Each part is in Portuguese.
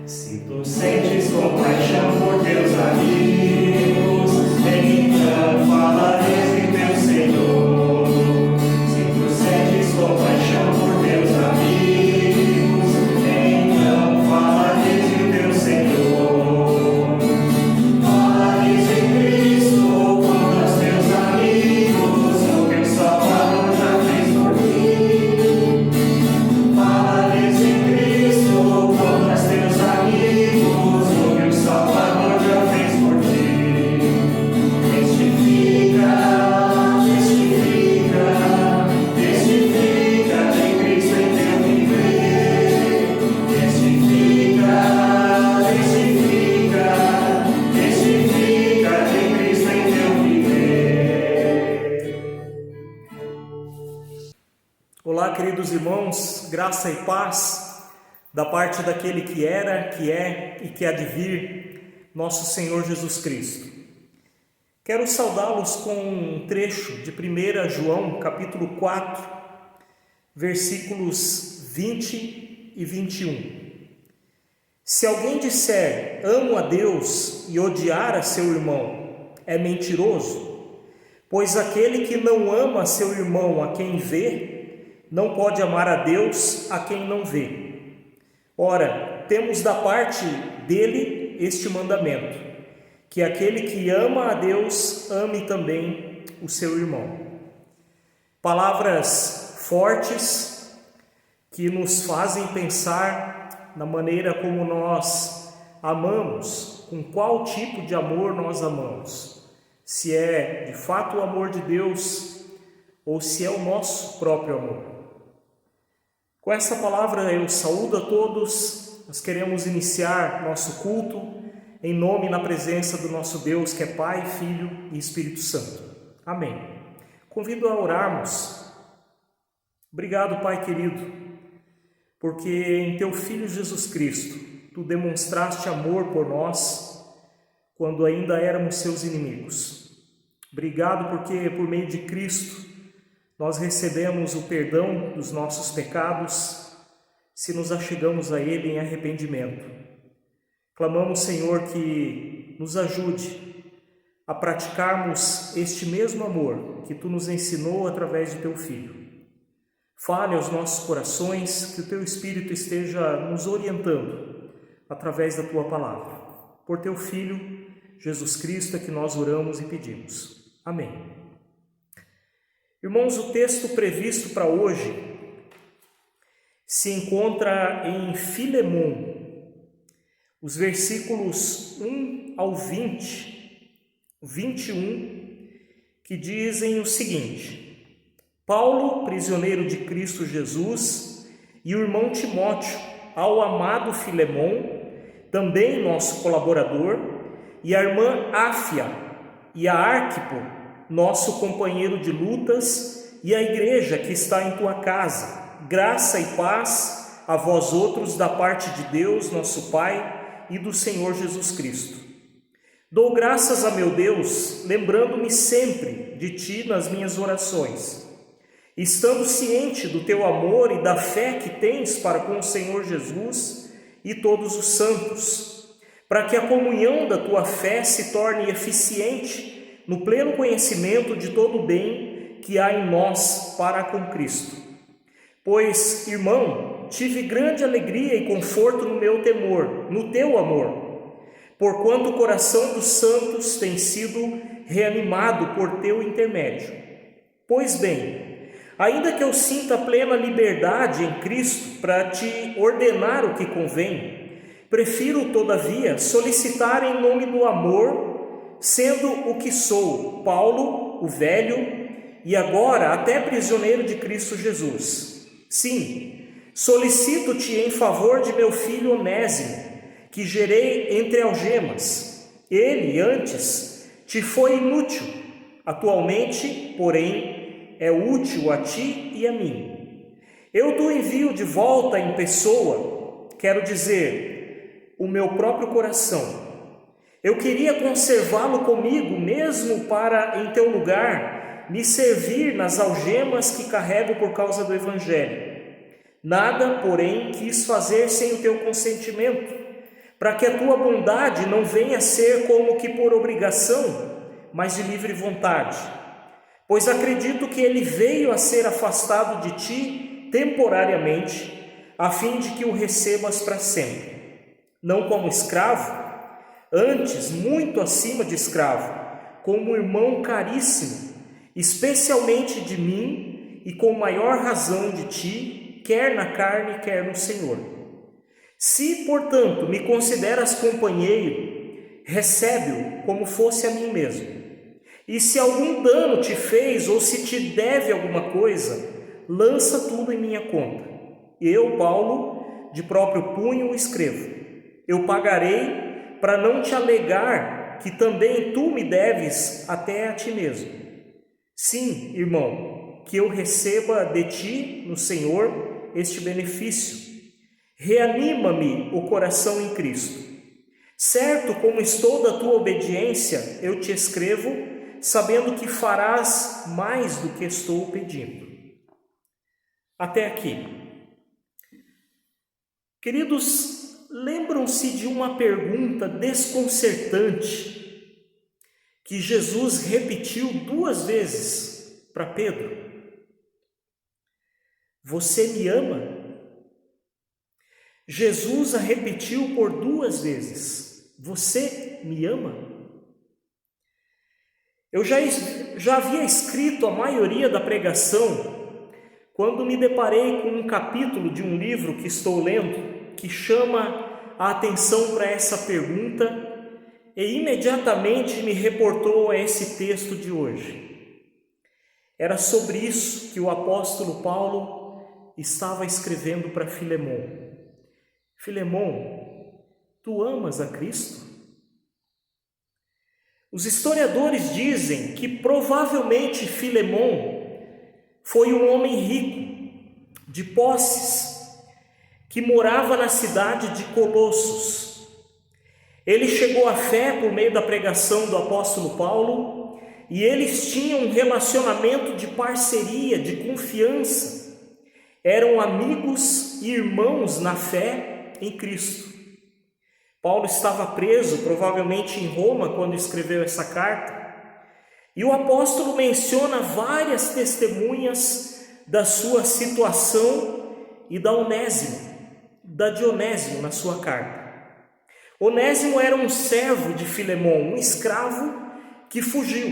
Se tu sentes compaixão por teus amigos, então falares de teu Senhor. Se tu sentes compaixão por teus amigos, então falares de teu Senhor. Falares de Cristo quando aos teus amigos, o que o Salvador já fez por ti. Falares de Cristo quando aos teus amigos, o que o Salvador já fez por ti. Testifica, testifica, testifica de Cristo em teu viver. Testifica, testifica, testifica de Cristo em teu viver. Olá, queridos irmãos, graça e paz da parte daquele que era, que é e que há de vir, nosso Senhor Jesus Cristo. Quero saudá-los com um trecho de 1 João, capítulo 4, versículos 20 e 21. Se alguém disser, amo a Deus, e odiar a seu irmão, é mentiroso, pois aquele que não ama seu irmão a quem vê, não pode amar a Deus a quem não vê. Ora, temos da parte dele este mandamento, que aquele que ama a Deus ame também o seu irmão. Palavras fortes que nos fazem pensar na maneira como nós amamos, com qual tipo de amor nós amamos. Se é de fato o amor de Deus ou se é o nosso próprio amor. Com essa palavra eu saúdo a todos, nós queremos iniciar nosso culto em nome e na presença do nosso Deus que é Pai, Filho e Espírito Santo. Amém. Convido a orarmos. Obrigado, Pai querido, porque em Teu Filho Jesus Cristo, Tu demonstraste amor por nós quando ainda éramos Seus inimigos. Obrigado porque por meio de Cristo nós recebemos o perdão dos nossos pecados se nos achegamos a Ele em arrependimento. Clamamos, Senhor, que nos ajude a praticarmos este mesmo amor que Tu nos ensinou através de Teu Filho. Fale aos nossos corações, que o Teu Espírito esteja nos orientando através da Tua palavra. Por Teu Filho, Jesus Cristo, é que nós oramos e pedimos. Amém. Irmãos, o texto previsto para hoje se encontra em Filemon, os versículos 1 ao 20, 21, que dizem o seguinte: Paulo, prisioneiro de Cristo Jesus, e o irmão Timóteo, ao amado Filemon, também nosso colaborador, e a irmã Áfia e a Arquipo, nosso companheiro de lutas, e a igreja que está em tua casa, graça e paz a vós outros da parte de Deus, nosso Pai, e do Senhor Jesus Cristo. Dou graças a meu Deus, lembrando-me sempre de ti nas minhas orações, estando ciente do teu amor e da fé que tens para com o Senhor Jesus e todos os santos, para que a comunhão da tua fé se torne eficiente no pleno conhecimento de todo o bem que há em nós para com Cristo. Pois, irmão, tive grande alegria e conforto no meu temor, no teu amor, porquanto o coração dos santos tem sido reanimado por teu intermédio. Pois bem, ainda que eu sinta plena liberdade em Cristo para te ordenar o que convém, prefiro, todavia, solicitar em nome do amor, sendo o que sou, Paulo, o velho, e agora até prisioneiro de Cristo Jesus. Sim, Solicito-te em favor de meu filho Onésimo, que gerei entre algemas. Ele, antes, te foi inútil, atualmente, porém, é útil a ti e a mim. Eu te envio de volta em pessoa, quero dizer, o meu próprio coração. Eu queria conservá-lo comigo, mesmo para, em teu lugar, me servir nas algemas que carrego por causa do Evangelho. Nada, porém, quis fazer sem o teu consentimento, para que a tua bondade não venha a ser como que por obrigação, mas de livre vontade. Pois acredito que ele veio a ser afastado de ti temporariamente, a fim de que o recebas para sempre. Não como escravo, antes muito acima de escravo, como irmão caríssimo, especialmente de mim e com maior razão de ti, quer na carne, quer no Senhor. Se, portanto, me consideras companheiro, recebe-o como fosse a mim mesmo. E se algum dano te fez ou se te deve alguma coisa, lança tudo em minha conta. Eu, Paulo, de próprio punho escrevo. Eu pagarei para não te alegar que também tu me deves até a ti mesmo. Sim, irmão, que eu receba de ti, no Senhor, este benefício. Reanima-me o coração em Cristo. Certo como estou da tua obediência, eu te escrevo, sabendo que farás mais do que estou pedindo. Até aqui. Queridos, lembram-se de uma pergunta desconcertante que Jesus repetiu 2 vezes para Pedro? Você me ama? Jesus a repetiu por 2 vezes. Você me ama? Eu já havia escrito a maioria da pregação quando me deparei com um capítulo de um livro que estou lendo que chama a atenção para essa pergunta e imediatamente me reportou a esse texto de hoje. Era sobre isso que o apóstolo Paulo estava escrevendo para Filemão. Filemão, tu amas a Cristo? Os historiadores dizem que provavelmente Filemão foi um homem rico, de posses, que morava na cidade de Colossos. Ele chegou à fé por meio da pregação do apóstolo Paulo e eles tinham um relacionamento de parceria, de confiança. Eram amigos e irmãos na fé em Cristo. Paulo estava preso, provavelmente em Roma, quando escreveu essa carta. E o apóstolo menciona várias testemunhas da sua situação e da Onésimo na sua carta. Onésimo era um servo de Filemão, um escravo que fugiu.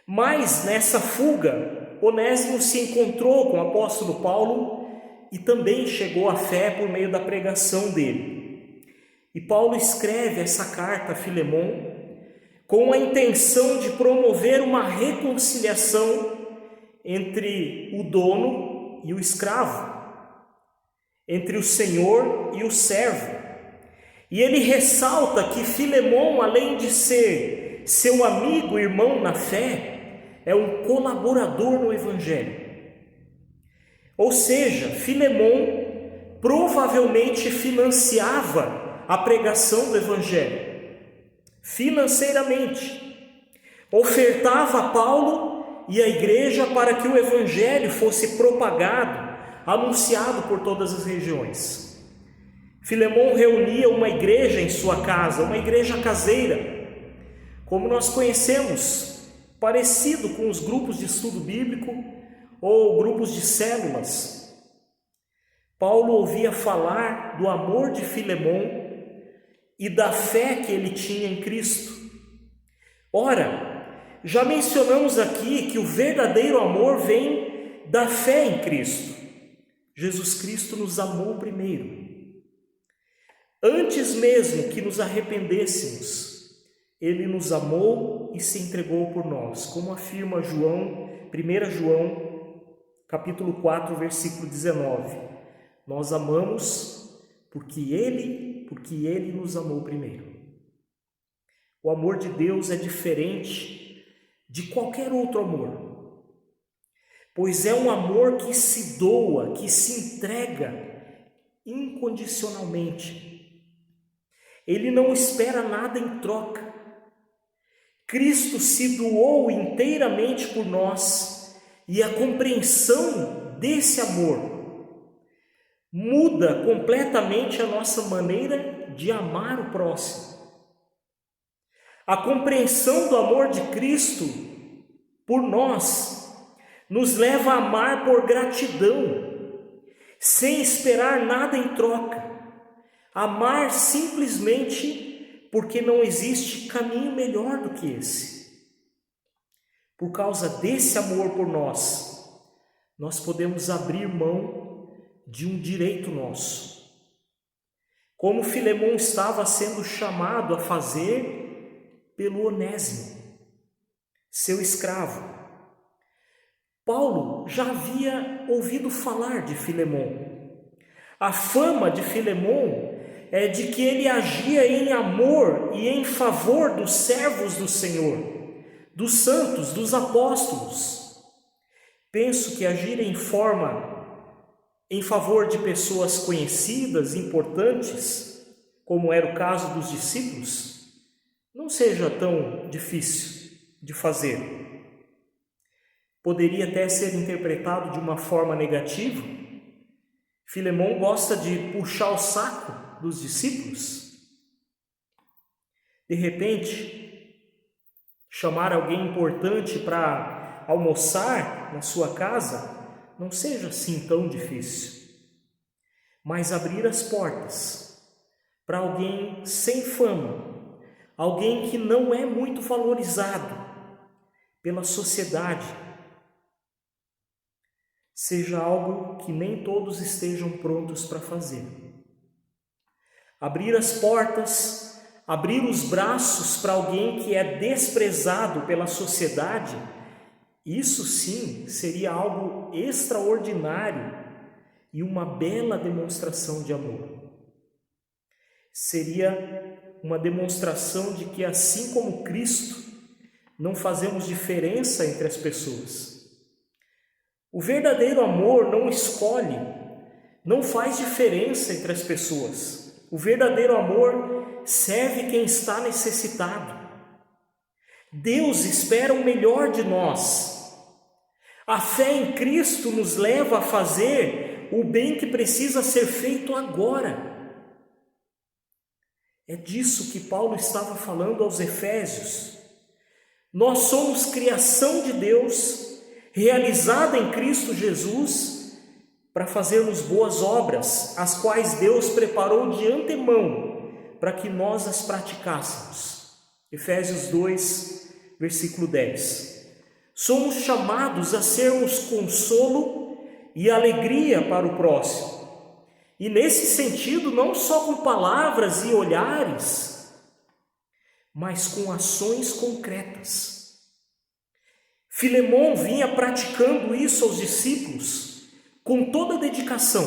Mas nessa fuga, Onésimo se encontrou com o apóstolo Paulo e também chegou à fé por meio da pregação dele. E Paulo escreve essa carta a Filemão com a intenção de promover uma reconciliação entre o dono e o escravo, entre o senhor e o servo. E ele ressalta que Filemão, além de ser seu amigo e irmão na fé, é um colaborador no Evangelho. Ou seja, Filemão provavelmente financiava a pregação do Evangelho, financeiramente, ofertava a Paulo e a igreja para que o Evangelho fosse propagado, anunciado por todas as regiões. Filemão reunia uma igreja em sua casa, uma igreja caseira, como nós conhecemos, parecido com os grupos de estudo bíblico ou grupos de células. Paulo ouvia falar do amor de Filemão e da fé que ele tinha em Cristo. Ora, já mencionamos aqui que o verdadeiro amor vem da fé em Cristo. Jesus Cristo nos amou primeiro. Antes mesmo que nos arrependêssemos, Ele nos amou e se entregou por nós, como afirma 1 João, capítulo 4, versículo 19. Nós amamos porque Ele nos amou primeiro. O amor de Deus é diferente de qualquer outro amor, pois é um amor que se doa, que se entrega incondicionalmente. Ele não espera nada em troca. Cristo se doou inteiramente por nós, e a compreensão desse amor muda completamente a nossa maneira de amar o próximo. A compreensão do amor de Cristo por nós nos leva a amar por gratidão, sem esperar nada em troca. Amar simplesmente porque não existe caminho melhor do que esse. Por causa desse amor por nós podemos abrir mão de um direito nosso, como Filemão estava sendo chamado a fazer pelo Onésimo, seu escravo. Paulo já havia ouvido falar de Filemão. A fama de Filemão é de que ele agia em amor e em favor dos servos do Senhor, dos santos, dos apóstolos. Penso que agir em favor de pessoas conhecidas, importantes, como era o caso dos discípulos, não seja tão difícil de fazer. Poderia até ser interpretado de uma forma negativa. Filemão gosta de puxar o saco dos discípulos. De repente, chamar alguém importante para almoçar na sua casa não seja assim tão difícil. Mas abrir as portas para alguém sem fama, alguém que não é muito valorizado pela sociedade, seja algo que nem todos estejam prontos para fazer. Abrir as portas, abrir os braços para alguém que é desprezado pela sociedade, isso sim seria algo extraordinário e uma bela demonstração de amor. Seria uma demonstração de que, assim como Cristo, não fazemos diferença entre as pessoas. O verdadeiro amor não escolhe, não faz diferença entre as pessoas. O verdadeiro amor serve quem está necessitado. Deus espera o melhor de nós. A fé em Cristo nos leva a fazer o bem que precisa ser feito agora. É disso que Paulo estava falando aos Efésios. Nós somos criação de Deus, realizada em Cristo Jesus, para fazermos boas obras, as quais Deus preparou de antemão para que nós as praticássemos. Efésios 2, versículo 10. Somos chamados a sermos consolo e alegria para o próximo. E nesse sentido, não só com palavras e olhares, mas com ações concretas. Filemão vinha praticando isso aos discípulos com toda a dedicação,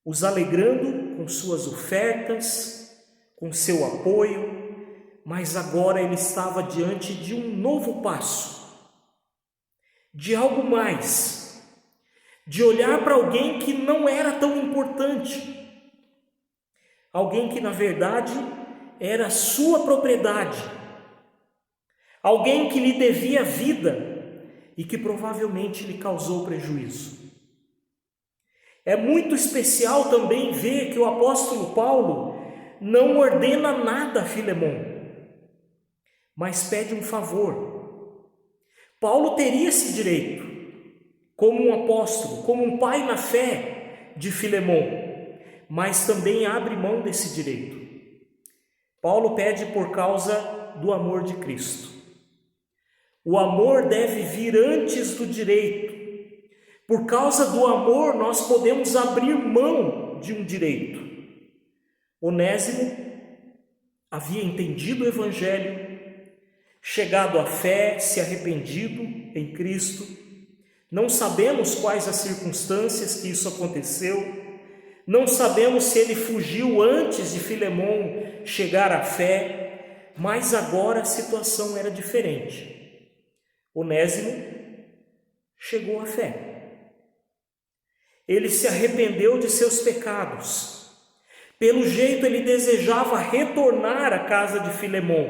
os alegrando com suas ofertas, com seu apoio, mas agora ele estava diante de um novo passo, de algo mais, de olhar para alguém que não era tão importante, alguém que na verdade era sua propriedade, alguém que lhe devia vida e que provavelmente lhe causou prejuízo. É muito especial também ver que o apóstolo Paulo não ordena nada a Filemão, mas pede um favor. Paulo teria esse direito, como um apóstolo, como um pai na fé de Filemão, mas também abre mão desse direito. Paulo pede por causa do amor de Cristo. O amor deve vir antes do direito. Por causa do amor, nós podemos abrir mão de um direito. Onésimo havia entendido o Evangelho, chegado à fé, se arrependido em Cristo, Não sabemos quais as circunstâncias que isso aconteceu, não sabemos se ele fugiu antes de Filemon chegar à fé, mas agora a situação era diferente. Onésimo chegou à fé. Ele se arrependeu de seus pecados. Pelo jeito, ele desejava retornar à casa de Filemon.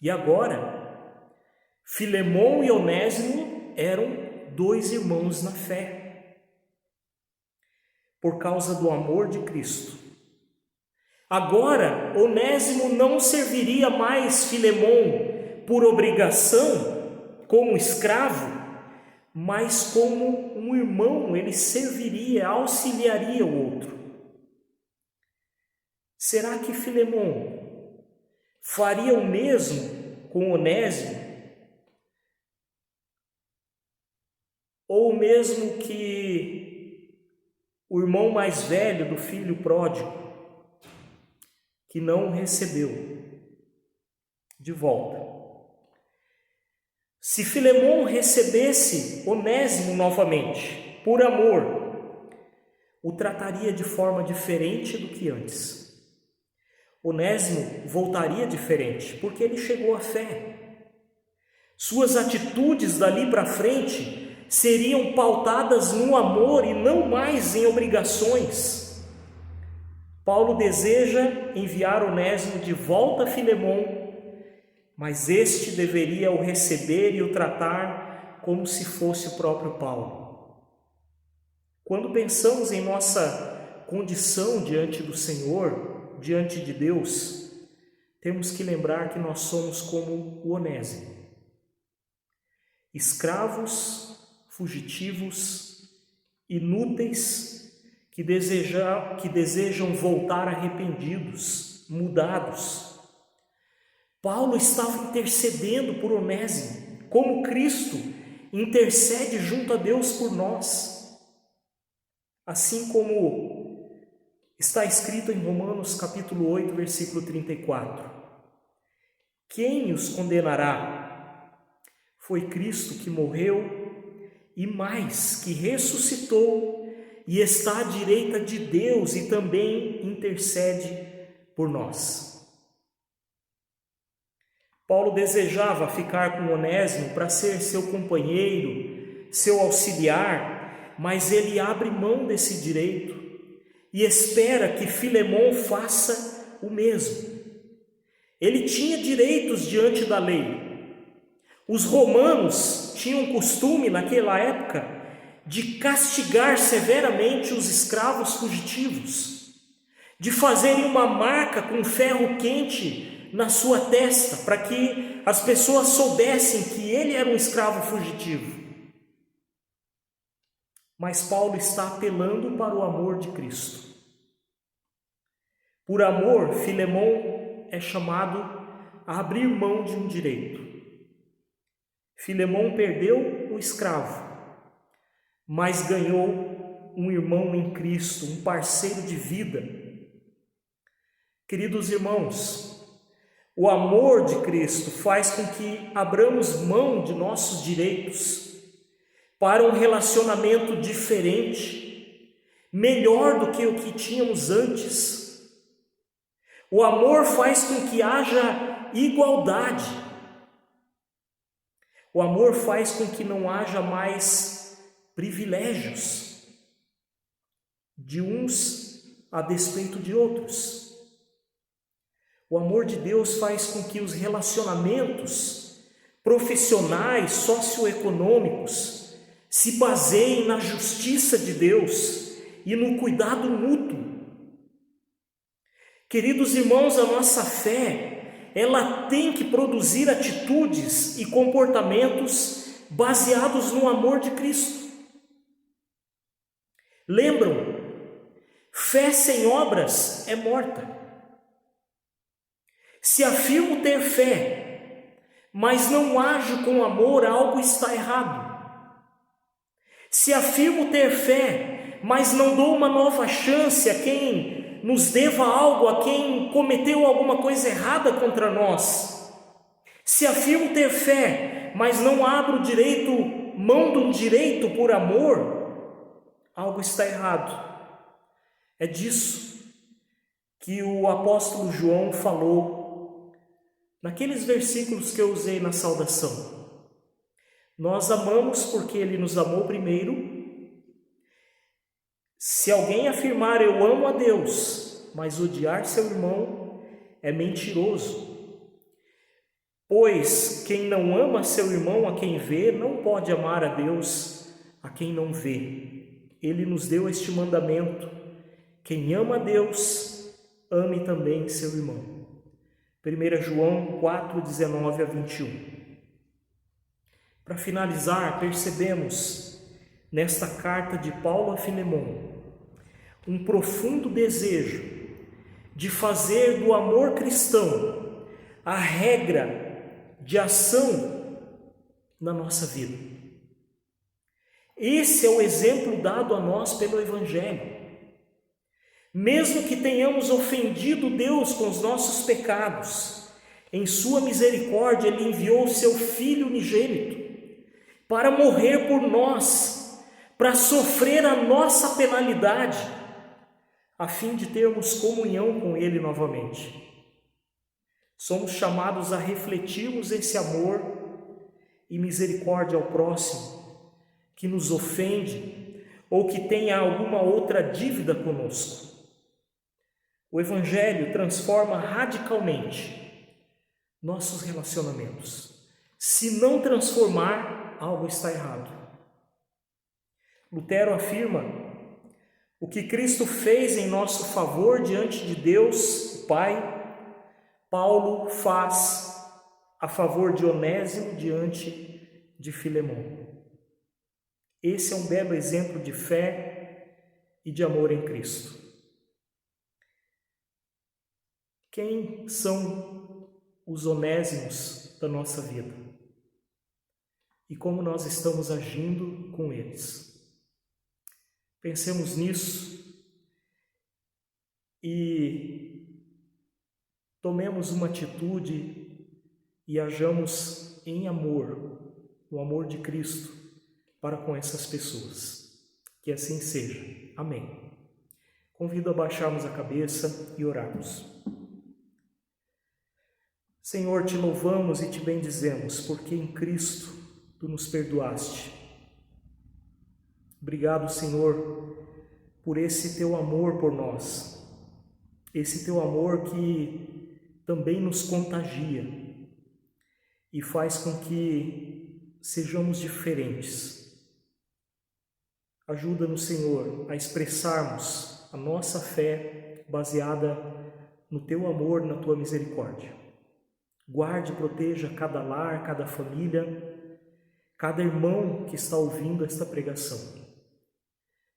E agora, Filemon e Onésimo eram dois irmãos na fé, por causa do amor de Cristo. Agora, Onésimo não serviria mais Filemon por obrigação, como escravo, mas como um irmão, ele serviria, auxiliaria o outro. Será que Filemon faria o mesmo com Onésimo? Ou mesmo que o irmão mais velho do filho pródigo, que não o recebeu de volta. Se Filemon recebesse Onésimo novamente, por amor, o trataria de forma diferente do que antes. Onésimo voltaria diferente, porque ele chegou à fé. Suas atitudes dali para frente seriam pautadas no amor e não mais em obrigações. Paulo deseja enviar Onésimo de volta a Filemon, mas este deveria o receber e o tratar como se fosse o próprio Paulo. Quando pensamos em nossa condição diante do Senhor, diante de Deus, temos que lembrar que nós somos como o Onésimo, escravos, fugitivos, inúteis, que desejam voltar arrependidos, mudados. Paulo estava intercedendo por Onésimo, como Cristo intercede junto a Deus por nós. Assim como está escrito em Romanos capítulo 8, versículo 34. Quem os condenará? Foi Cristo que morreu e mais, que ressuscitou e está à direita de Deus e também intercede por nós. Paulo desejava ficar com Onésimo para ser seu companheiro, seu auxiliar, mas ele abre mão desse direito e espera que Filemon faça o mesmo. Ele tinha direitos diante da lei. Os romanos tinham costume, naquela época, de castigar severamente os escravos fugitivos, de fazerem uma marca com ferro quente na sua testa, para que as pessoas soubessem que ele era um escravo fugitivo. Mas Paulo está apelando para o amor de Cristo. Por amor, Filemon é chamado a abrir mão de um direito. Filemon perdeu o escravo, mas ganhou um irmão em Cristo, um parceiro de vida. Queridos irmãos, o amor de Cristo faz com que abramos mão de nossos direitos para um relacionamento diferente, melhor do que o que tínhamos antes. O amor faz com que haja igualdade. O amor faz com que não haja mais privilégios de uns a despeito de outros. O amor de Deus faz com que os relacionamentos profissionais, socioeconômicos, se baseiem na justiça de Deus e no cuidado mútuo. Queridos irmãos, a nossa fé, ela tem que produzir atitudes e comportamentos baseados no amor de Cristo. Lembram? Fé sem obras é morta. Se afirmo ter fé, mas não ajo com amor, algo está errado. Se afirmo ter fé, mas não dou uma nova chance a quem nos deva algo, a quem cometeu alguma coisa errada contra nós. Se afirmo ter fé, mas não abro direito mão de um direito por amor, algo está errado. É disso que o apóstolo João falou naqueles versículos que eu usei na saudação. Nós amamos porque ele nos amou primeiro. Se alguém afirmar eu amo a Deus, mas odiar seu irmão, é mentiroso. Pois quem não ama seu irmão a quem vê, não pode amar a Deus a quem não vê. Ele nos deu este mandamento: quem ama a Deus, ame também seu irmão. 1 João 4, 19 a 21. Para finalizar, percebemos nesta carta de Paulo a Filemon um profundo desejo de fazer do amor cristão a regra de ação na nossa vida. Esse é o exemplo dado a nós pelo Evangelho. Mesmo que tenhamos ofendido Deus com os nossos pecados, em sua misericórdia Ele enviou o seu Filho unigênito para morrer por nós, para sofrer a nossa penalidade, a fim de termos comunhão com Ele novamente. Somos chamados a refletirmos esse amor e misericórdia ao próximo que nos ofende ou que tenha alguma outra dívida conosco. O Evangelho transforma radicalmente nossos relacionamentos. Se não transformar, algo está errado. Lutero afirma: o que Cristo fez em nosso favor diante de Deus, o Pai, Paulo faz a favor de Onésimo diante de Filemon. Esse é um belo exemplo de fé e de amor em Cristo. Quem são os Onésimos da nossa vida? E como nós estamos agindo com eles? Pensemos nisso e tomemos uma atitude e hajamos em amor, o amor de Cristo para com essas pessoas. Que assim seja. Amém. Convido a baixarmos a cabeça e orarmos. Senhor, te louvamos e te bendizemos, porque em Cristo tu nos perdoaste. Obrigado, Senhor, por esse teu amor por nós, esse teu amor que também nos contagia e faz com que sejamos diferentes. Ajuda-nos, Senhor, a expressarmos a nossa fé baseada no teu amor, na tua misericórdia. Guarde e proteja cada lar, cada família, cada irmão que está ouvindo esta pregação.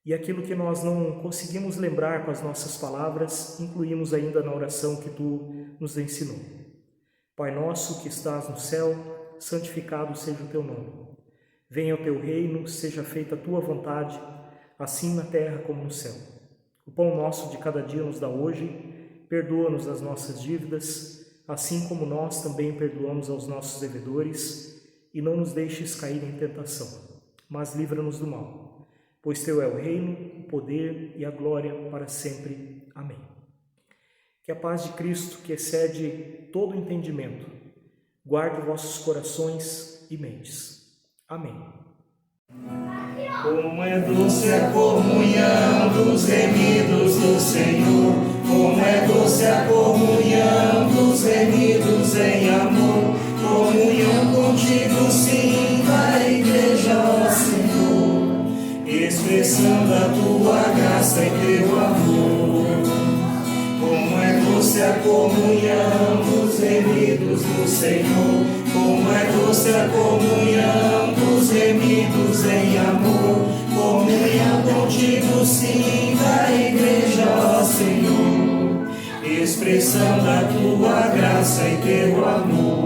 E aquilo que nós não conseguimos lembrar com as nossas palavras, incluímos ainda na oração que tu nos ensinou. Pai nosso que estás no céu, santificado seja o teu nome. Venha o teu reino, seja feita a tua vontade, assim na terra como no céu. O pão nosso de cada dia nos dá hoje, perdoa-nos as nossas dívidas, assim como nós também perdoamos aos nossos devedores, e não nos deixes cair em tentação, mas livra-nos do mal, pois teu é o reino, o poder e a glória para sempre. Amém. Que a paz de Cristo, que excede todo entendimento, guarde vossos corações e mentes. Amém. Como é doce a comunhão dos remidos do Senhor, como é doce a comunhão dos remidos em amor, comunhão contigo sim da igreja, ó Senhor, expressão da tua graça e teu amor. Como é doce a comunhão dos remidos do Senhor, como é doce a comunhão dos remidos em amor, comunhão contigo sim da igreja, ó Senhor, expressão da tua graça e teu amor.